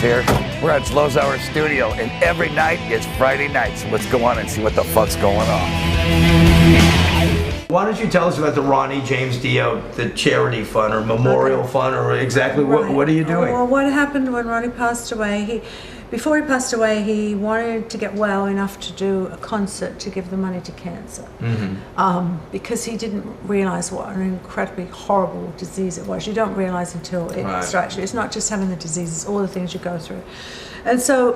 here. We're at Zloz Hour studio, and every night is Friday night. So let's go on and see what the fuck's going on. Why don't you tell us about the Ronnie James Dio, the charity fund or memorial fund, or exactly what are you doing? Well, what happened when Ronnie passed away, before he passed away, he wanted to get well enough to do a concert to give the money to cancer. Because he didn't realize what an incredibly horrible disease it was. You don't realize until it strikes you. It's not just having the disease, it's all the things you go through. And so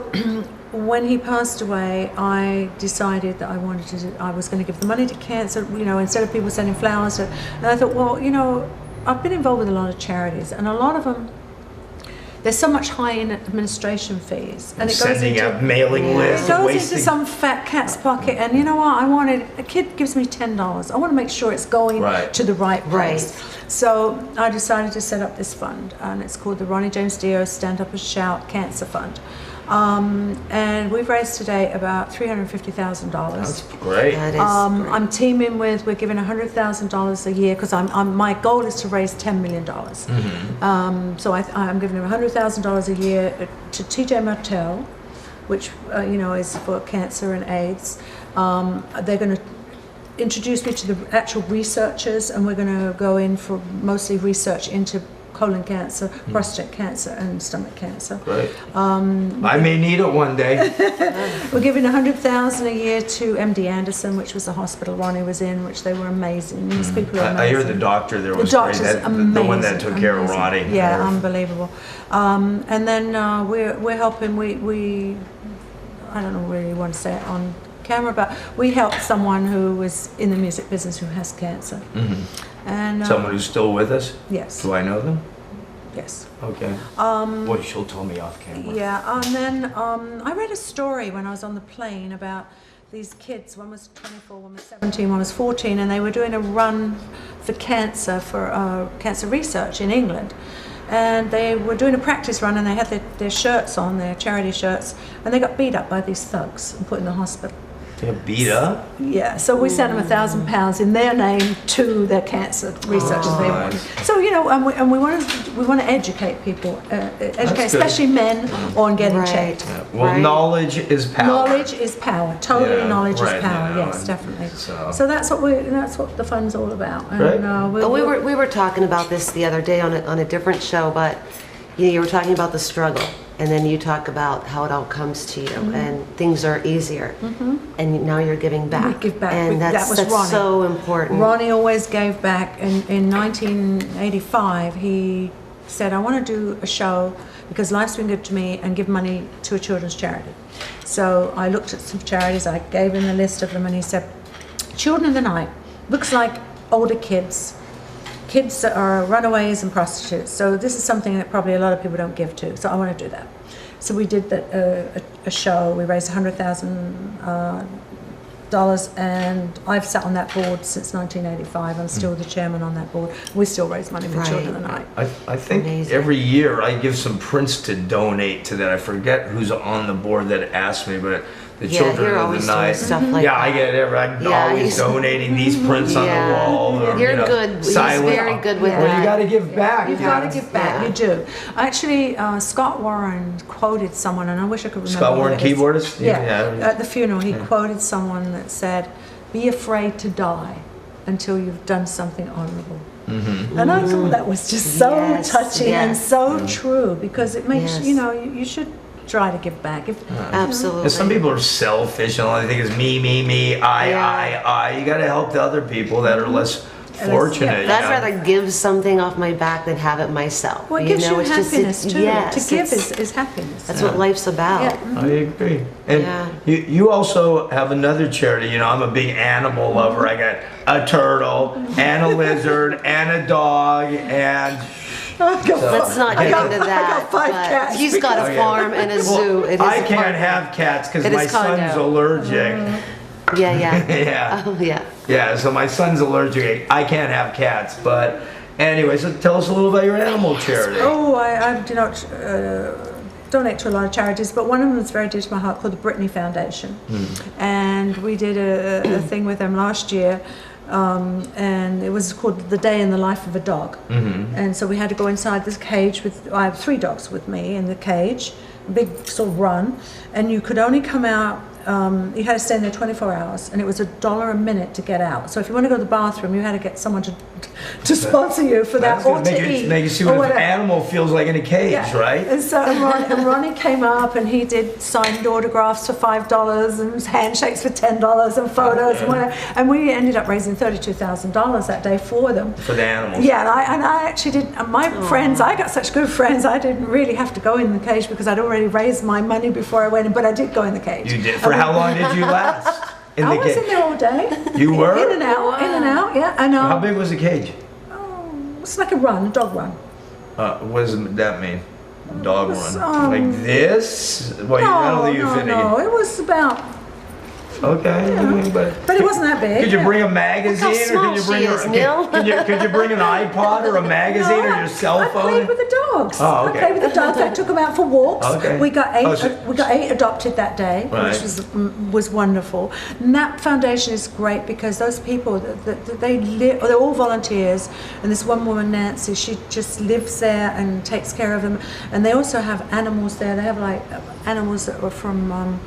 when he passed away, I decided that I was going to give the money to cancer, you know, instead of people sending flowers. And I thought, well, you know, I've been involved with a lot of charities, and a lot of them, there's so much high in administration fees, and it goes into mailing lists. It goes into some fat cat's pocket. And you know what? A kid gives me $10. I want to make sure it's going to the right place. So I decided to set up this fund, and it's called the Ronnie James Dio Stand Up and Shout Cancer Fund. And we've raised today about $350,000. That's great. That is great. I'm teaming with, we're giving $100,000 a year, because my goal is to raise $10 million. So I'm giving them $100,000 a year to TJ Martell, which you know, is for cancer and AIDS. They're going to introduce me to the actual researchers, and we're going to go in for mostly research into colon cancer, prostate cancer, and stomach cancer. Great. I may need it one day. We're giving $100,000 a year to MD Anderson, which was the hospital Ronnie was in, which they were amazing. These people are amazing. I hear the doctor there was great. The one that took care of Ronnie. Yeah, unbelievable. And then we're helping. We I don't know where you want to say it on camera, but we helped someone who was in the music business who has cancer. And someone who's still with us? Yes. Do I know them? Yes. Okay. Boy, she'll tell me off camera. Yeah, and then I read a story when I was on the plane about these kids. One was 24, one was 17, one was 14, and they were doing a run for cancer, for cancer research in England. And they were doing a practice run, and they had their shirts on, their charity shirts, and they got beat up by these thugs and put in the hospital. They got beat up? Yeah, so we sent them £1,000 in their name to their cancer researchers they wanted. So, you know, and we want to educate people, especially men, on getting checked. Yeah. Well, knowledge is power. Knowledge is power. Totally, knowledge is power. Yes, definitely. So that's what the fund's all about. And, we were talking about this the other day on a different show, but you were talking about the struggle. And then you talk about how it all comes to you, and things are easier, and now you're giving back. We give back. And that's so important. Ronnie always gave back. In 1985, he said, I want to do a show because life's been good to me, and give money to a children's charity. So I looked at some charities, I gave him a list of them, and he said, Children of the Night looks like older kids that are runaways and prostitutes. So this is something that probably a lot of people don't give to. So I want to do that. So we did a show. We raised $100,000, and I've sat on that board since 1985. I'm still the chairman on that board. We still raise money for Children of the Night. I think every year I give some prints to donate to that. I forget who's on the board that asked me, but the Children of the Night. Stuff like that. I get it. I'm always donating these prints on the wall. Or, You're good. He's very good with that. Well, you got to give back. You've got to give back. You do. Actually, Scott Warren quoted someone, and I wish I could remember. Scott Warren, keyboardist? Yeah. At the funeral, he quoted someone that said, "Be afraid to die until you've done something honorable." And I thought that was just so touching and so true, because it makes you know, you should try to give back. Absolutely. Some people are selfish and all they think is me, I. You got to help the other people that are less fortunate. I'd rather give something off my back than have it myself. Well, it gives you happiness too. Yes, to give is happiness. That's what life's about. I agree. And you also have another charity. You know, I'm a big animal lover. I got a turtle and a lizard and a dog and... Let's not get into that. I got 5 cats. He's got a farm and a zoo. I can't have cats because my son's allergic. Yeah, so my son's allergic. I can't have cats. But anyway, so tell us a little about your animal charity. Oh, I do not donate to a lot of charities, but one of them is very dear to my heart, called the Brittany Foundation. And we did a thing with them last year. And it was called The Day in the Life of a Dog. And so we had to go inside this cage with, I have 3 dogs with me in the cage. big sort of run, and you could only come out. You had to stay in there 24 hours, and it was $1 a minute to get out. So if you want to go to the bathroom, you had to get someone to sponsor you for that, or to eat. Make you see what an animal feels like in a cage, right? And so Ronnie came up, and he did signed autographs for $5 and handshakes for $10 and photos and whatever. And we ended up raising $32,000 that day for them. For the animals. Yeah, and I actually did. My friends, I got such good friends. I didn't really have to go in the cage because I'd already raised my money before I went in. But I did go in the cage. You did. For how long did you last? I was in there all day. You were? In and out, yeah. And, how big was the cage? It's like a dog run. What does that mean? Dog run? Like this? Well, No, it was about... Okay, yeah. But it wasn't that big. Could you bring a magazine, or could you bring an iPod or a magazine or your cell phone? I played with the dogs. Oh, okay. I played with the dogs. I took them out for walks. Okay. We got eight adopted that day, right. which was wonderful. And that foundation is great because those people they're all volunteers, and this one woman, Nancy, she just lives there and takes care of them. And they also have animals there. They have like animals that were from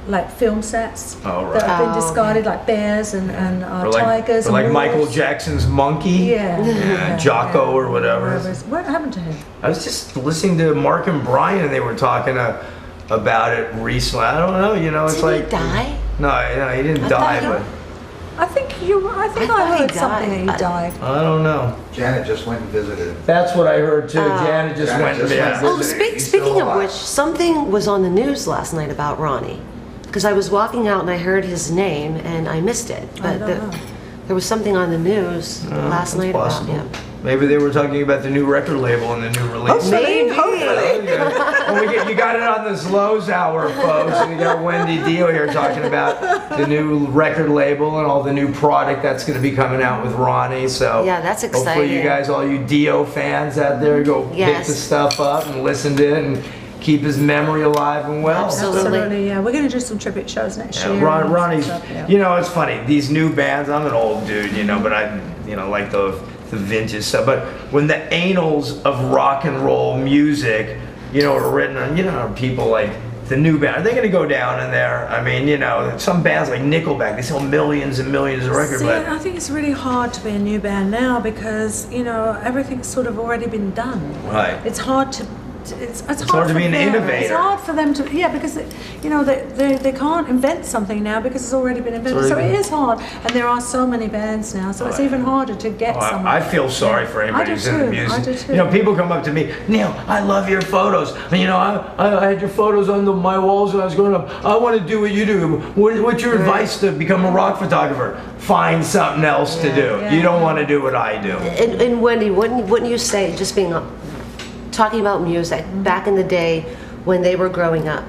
like film sets that have been discarded, like bears and tigers. Or like and Michael Jackson's monkey. Yeah. Jocko or whatever. What happened to him? I was just listening to Mark and Brian, and they were talking about it recently. I don't know. It's Did like he die? No, he didn't die, but I think I heard something that he died. I don't know. Janet just went and visited him. That's what I heard too. Janet just went to visit. Oh, speaking of which, something was on the news last night about Ronnie. Because I was walking out and I heard his name and I missed it. But there was something on the news last night about him. Maybe they were talking about the new record label and the new release. Maybe. Well, you got it on the Zloz Hour, folks. And we got Wendy Dio here talking about the new record label and all the new product that's going to be coming out with Ronnie. So yeah, that's exciting. Hopefully you guys, all you Dio fans out there, go pick the stuff up and listen to it and keep his memory alive and well. Absolutely, yeah. We're going to do some tribute shows next year. Ronnie's, it's funny. These new bands, I'm an old dude, but I, like the vintage stuff. But when the annals of rock and roll music, are written on, people like the new band, are they going to go down in there? I mean, some bands like Nickelback, they sell millions and millions of records. But I think it's really hard to be a new band now because, everything's sort of already been done. Right. It's hard to... It's hard to be an innovator. It's hard for them to, because they can't invent something now because it's already been invented. So it is hard, and there are so many bands now, so it's even harder to get someone. I feel sorry for anybody who's in the music. I do too. People come up to me, Neil, I love your photos. I had your photos on my walls when I was growing up. I want to do what you do. What's your advice to become a rock photographer? Find something else to do. You don't want to do what I do. And Wendy, wouldn't you say, just being talking about music, back in the day when they were growing up,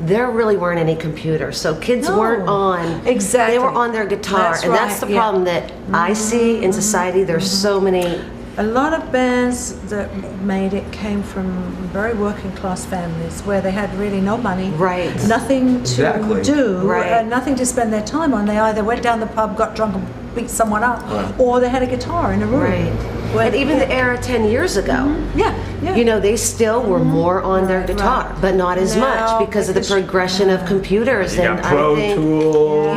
there really weren't any computers, so kids weren't on. Exactly. They were on their guitar, that's the problem that I see in society. There's so many. A lot of bands that made it came from very working class families where they had really no money, nothing to do, nothing to spend their time on. They either went down the pub, got drunk, and beat someone up, or they had a guitar in a room. And even the era 10 years ago, they still were more on their guitar, but not as much because of the progression of computers. You got Pro Tools.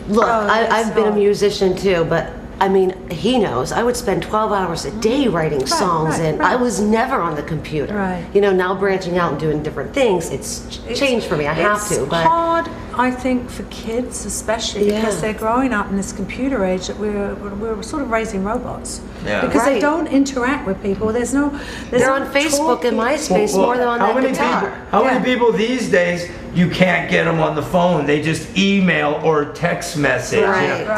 Look, I've been a musician too, but I mean, he knows. I would spend 12 hours a day writing songs, and I was never on the computer. Now branching out and doing different things, it's changed for me. I have to. But it's hard, I think, for kids especially because they're growing up in this computer age that we're sort of raising robots. Because they don't interact with people. They're on Facebook and MySpace more than on that guitar. How many people these days, you can't get them on the phone? They just email or text message.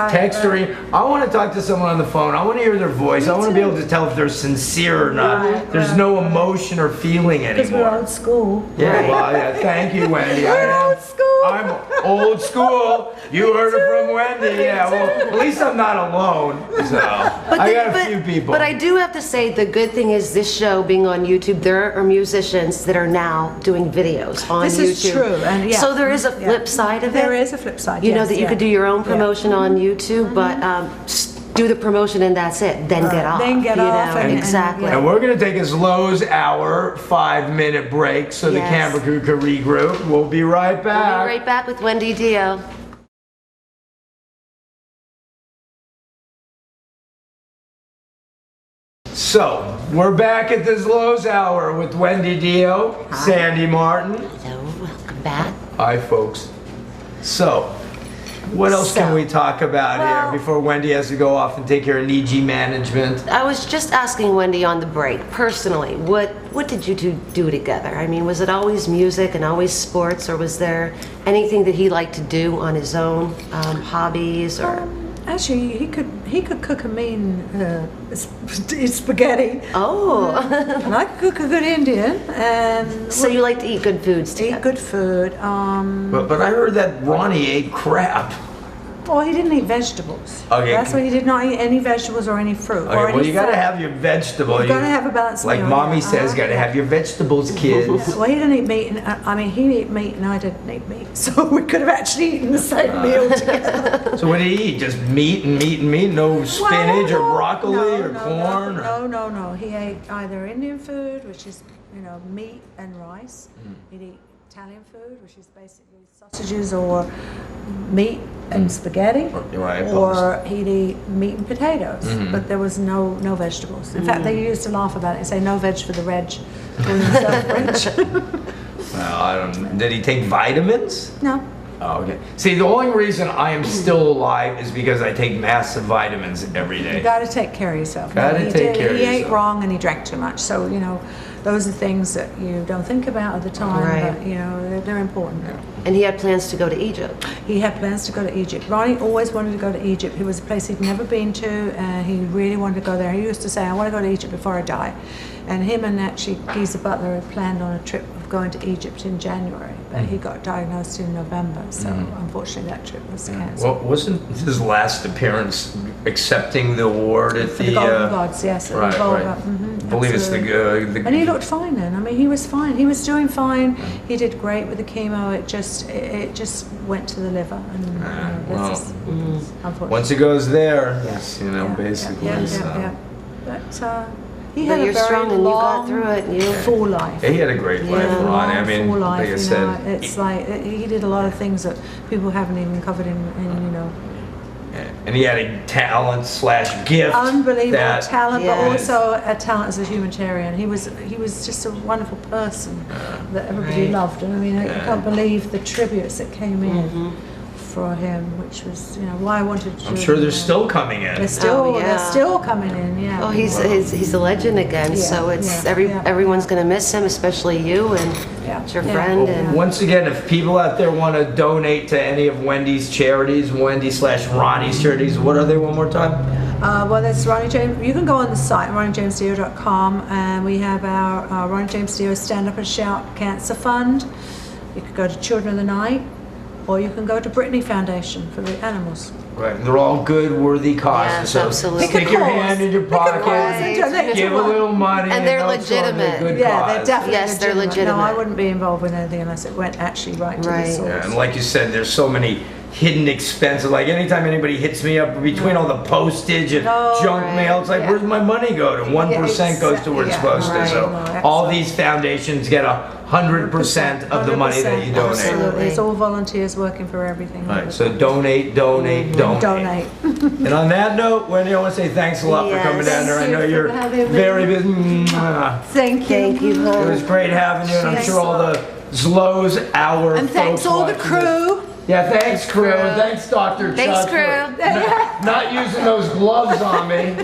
Text or I want to talk to someone on the phone. I want to hear their voice. I want to be able to tell if they're sincere or not. There's no emotion or feeling anymore. Because we're old school. Thank you, Wendy. Old school. I'm old school. You heard it from Wendy. Well, at least I'm not alone. So I got a few people. But I do have to say, the good thing is this show being on YouTube, there are musicians that are now doing videos on YouTube. This is true. And so there is a flip side of it. There is a flip side. That you could do your own promotion on YouTube, but do the promotion and that's it. Then get off. Then get you off know? and- exactly. yeah. And we're going to take a Zloz Hour 5-minute break so the Yes. camera crew can regroup. We'll be right We'll back. be right back with Wendy Dio. So, we're back at the Zloz Hour with Wendy Dio, Sandy Martin. Hello, welcome back. Hi, folks. So, what else can So, we talk about well- here before Wendy has to go off and take care of Niji management? I was just asking Wendy on the break, personally, what did you two do together? I mean, was it always music and always sports, or was there anything that he liked to do on his own, hobbies, or? Actually, he could cook a mean spaghetti, Oh, and I could cook a good Indian, and so you like to eat good foods together? eat good food. But I heard that Ronnie ate crap. Well, he didn't eat vegetables. Okay. That's why he did not eat any vegetables or any fruit. Okay, or well, any you gotta fat. have your vegetable. You gotta have a balanced Like meal, mommy yeah. says, gotta have your vegetables, kids. Well, he didn't eat meat, and I mean, he ate meat, and I didn't eat meat, so we could have actually eaten the same meal together. So what did he eat? Just meat and meat and meat? No spinach Well, or broccoli no, or no, corn? or- No. He ate either Indian food, which is meat and rice. He'd eat Italian food, which is basically sausages or meat and spaghetti. Right, Or he'd eat meat and potatoes, but there was no vegetables. In fact, they used to laugh about it and say no veg for the reg. Calling himself reg. Well, I don't. Did he take vitamins? No. Oh, okay. See, the only reason I am still alive is because I take massive vitamins every You day. got to take care of yourself. Gotta he take care of He ate yourself. wrong and he drank too much. So those are things that you don't think about at the time, Right. but they're important. And he had plans to go to Egypt. He had plans to go to Egypt. Ronnie always wanted to go to Egypt. It was a place he'd never been to, and he really wanted to go there. He used to say, "I want to go to Egypt before I die." And him and actually Geezer Butler had planned on a trip of going to Egypt in January, but he got diagnosed in November, so unfortunately that trip was cancelled. Well, wasn't his last appearance accepting the award at For the Golden Gods, yes, at the right, Volga. right. Mhm, I believe it's absolutely. the And he looked fine then. I mean, he was fine. He was doing fine. He did great with the chemo. It just went to the liver, and well, that's just, unfortunately. Once he goes there, Yeah. it's, Yeah, basically. yeah, so. yeah. But he But had a you're very strong and you got long, through it, and you- full life. He had a great life, Yeah. Ron. I mean, full life, like I said, it's like he did a lot of things that people haven't even covered in and he had a talent / gift. unbelievable that- talent, Yes. but also a talent as a humanitarian. He was just a wonderful person that everybody Right. loved, and I mean, I Yeah. can't believe the tributes that came in for him, which was why I wanted to. I'm sure they're still coming in. They're still Oh, yeah. they're still coming in. Yeah. Oh, he's a legend again. Yeah, So it's yeah, yeah. everyone's gonna miss him, especially you and Yeah, it's your yeah. friend. Yeah. And Once again, if people out there want to donate to any of Wendy's charities, Wendy/Ronnie's charities, what are they one more time? Well, that's Ronnie James. You can go on the site, ronniejamesdio.com, and we have our Ronnie James Dio Stand Up and Shout Cancer Fund. You could go to Children of the Night, or you can go to Brittany Foundation for the animals. Right, and they're all good, worthy causes. Yes, so absolutely. stick Pick a your cause. hand in your Pick a pocket, cause and donate give to a one. little money, And they're know it's on a legitimate. good Yeah, cause. they're definitely Yes, they're No, I legitimate. wouldn't be involved with anything unless it went actually right to Right. the source. Yeah, and like you said, there's so many hidden expenses. Like anytime anybody hits me up between all the postage and No, junk right, mail, it's like, yeah. where's my money go to? 1% goes to where it's yeah, supposed right. to. So No, all absolutely. these foundations get 100% of the money that you 100%, donate. Absolutely. It's all volunteers working for everything. Right, so donate, donate, donate. Donate. And on that note, Wendy, I want to say thanks a lot for coming down Yes. there. I Thank know you you're for having me. very busy. Mwah. Thank you. thank you, It hon. was great having you, and I'm Thanks sure all a the Zloz Hour And thanks folks all the watching this. crew. Yeah, thanks, crew. Thanks, Dr. Thanks, Chuck, for crew. not using those gloves on me.